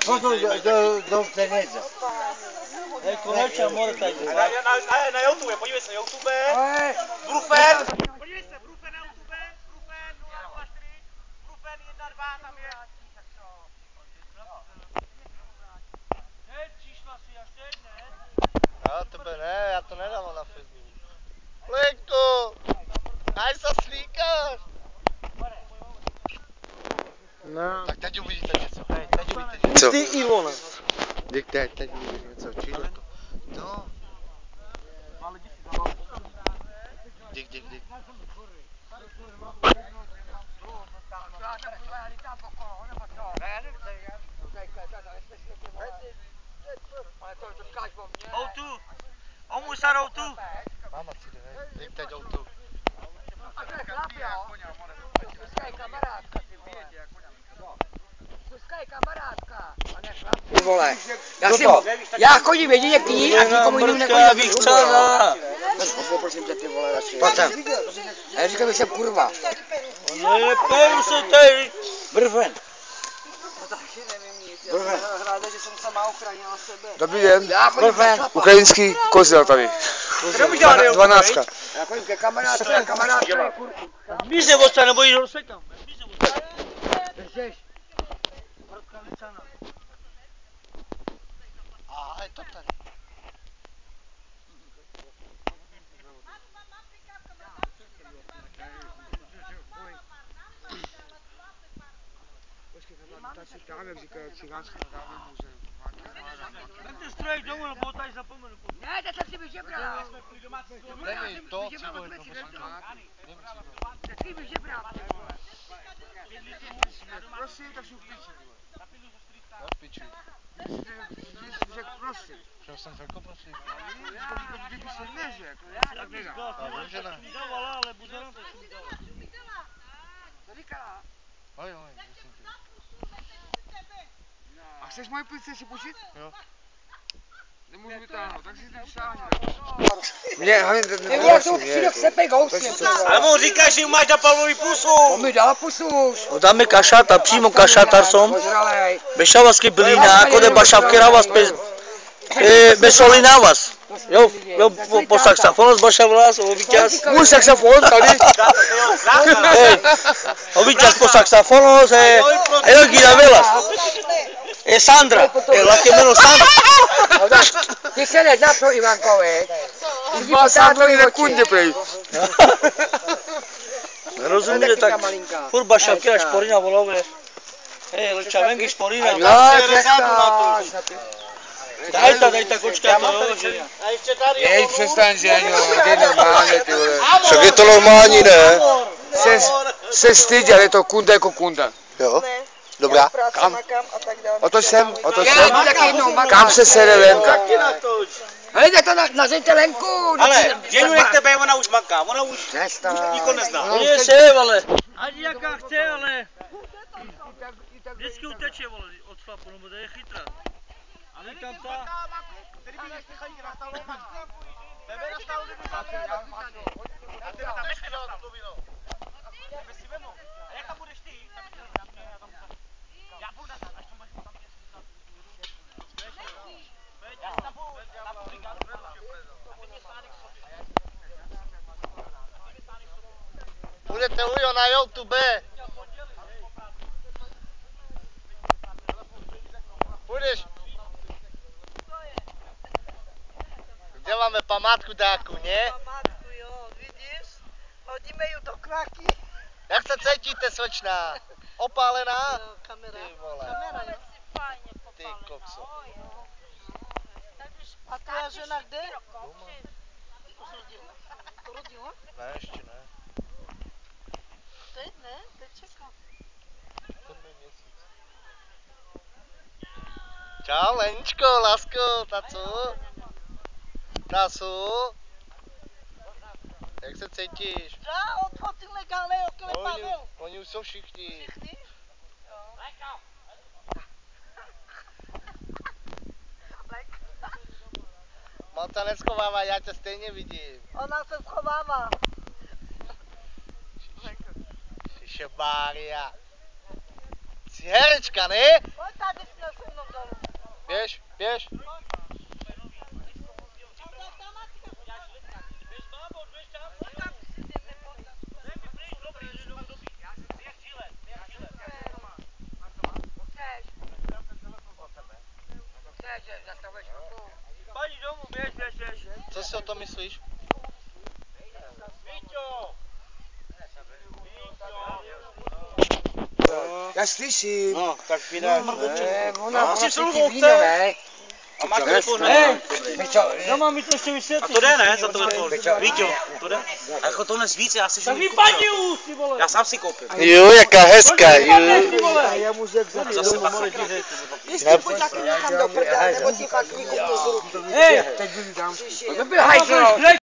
Potom do peněze. Konečně, more tady. Na YouTube, podívej se, YouTube. Brufen. Podívej se, Brufen na YouTube. Brufen 004. Brufen 1.2, tam je. Čísla si až teď, ne? Já tebe ne, já to nedávám na Facebook. Lenko, aj sa slíkáš. No. Tak teď uvidíte něco. Teď uvidíte něco. Ty Ilona. Teď uvidíte něco. Číle to. No. Dík. Outu. Omusar outu. Máma si jde, ne? Dík teď outu. A to je chlap, jo? Suska je kamarádka, ty vole. Suska je kamarádka, a ne chlap. Ty vole, já chodím jedině pít a nikomu jinému nechodím. Poprosím tě, ty vole, radši. Pojď sem. A já říkám, že jsem kurva. Neperu se tady. Brven. Dobrý den, Brven. ukrajinský kozel tady. 12. Já chodím ke kamarádce a kamarádka je kurva. Víš nebo co, nebo jíš do sekam. Držeš. Aha, je to tady. Jak říká, cigánský nadávný muzeum. Tak ten strojek domů, nebo tady zapomenu. Ne, teď jsem si vyžebral. Není to, co to je. Teď si vyžebral. Prosím, tak jsou v piči. No piči. Řekl prosím. Čo jsem řekl, prosím. Kdyby se neřekl, tak nedám. Já vím, že ne. Dávala, ale bude nám to dala. Oj, myslím tě. A chceš moje plice si počít? Jo. Nemůžu vytáhnout, tak si to šáhne. Mě, nebylo tu přijde k sebe gousně. Ale mu říkáš, že máš na palmový pusu. On mi dal pusu už. No dáme kašata, přímo kašatar som. Požralej. Bešavasky bylina, ako de bašavky ravas bez soli na vás. Jo, po saxofonos bašavlas, o víťaz. Můj saxofon tady. O víťaz po saxofonos, jo, gira velas. Sandra, la que menos Sandra. Ty se nezná pro Ivankovi. Dva Sandrovi na kundě prej. Rozumíte, tak furt bašavky a šporina volové. Leča venky šporina. No, přestáš. Daj ta kočka to, že... Jej, přestaň, že jo, to je normálně, ty vole. Však je to normální, ne? Se styď, ale je to kunda jako kunda. Jo. Dobrá. Kam? Otoč sem. Kam se sere Lenka? Hej, tak to nazeňte Lenku. Ale, Ženu nech tebe, ona už maká, ona už Přestaň. nikoho nezná. Je se, ale... Ať jaká chce, ale... Vždycky uteče, vole, od chlapu, nebo to je chytrá. A někam ta... Který by nechtěl na stavu, tebe na stavu, já tebe tam nechci na stavu. Tebe si vemu. A jak tam budeš ty? Já budu na stavu, až tam budeš tam Budete ujo na YouTube. Půjdeš. Kde máme památku dáku, ne? Památku, jo, vidíš? Hodíme ju do kraky. Jak se cítíte, slečná? Opálená? Jo, kamera. Ty vole. Kamera, jo. Ty kokso. A tvoja žena kde? Doma. Rodila? Ne, ještě ne. Teď ne, teď čekám. Měsíc. Čau, Leničko, lásko, tacu. Jak se cítíš? Já odfotil legálně, oklepavil. Oni už jsou všichni. Všichni? Jo. Moc se neschovává, já tě stejně vidím. Ona se schovává. Šišebária. herečka, ne? Pojď tady jsme se mnou dolů. Běž, běž. Pojď domů, běž. Co si o tom myslíš? Já slyším. No, tak vydáš. Ona si cítí celou víno, ne? A máš telefon, ne? Hej, no mám mi to ještě vysvětlit. A to jde, ne? Za telefon. Víťo, to jde? A jako to dnes víc, já si Tak žiju vypadni už, ty vole. Já sám si koupím. Jo, jaká hezká, jo. Ty vole. Já mu řekl, že Zase bacha. Pojď taky někam do prdele, nebo ti fakt vykupnu z ruky. Hej, teď budu dám. To byl hajzl.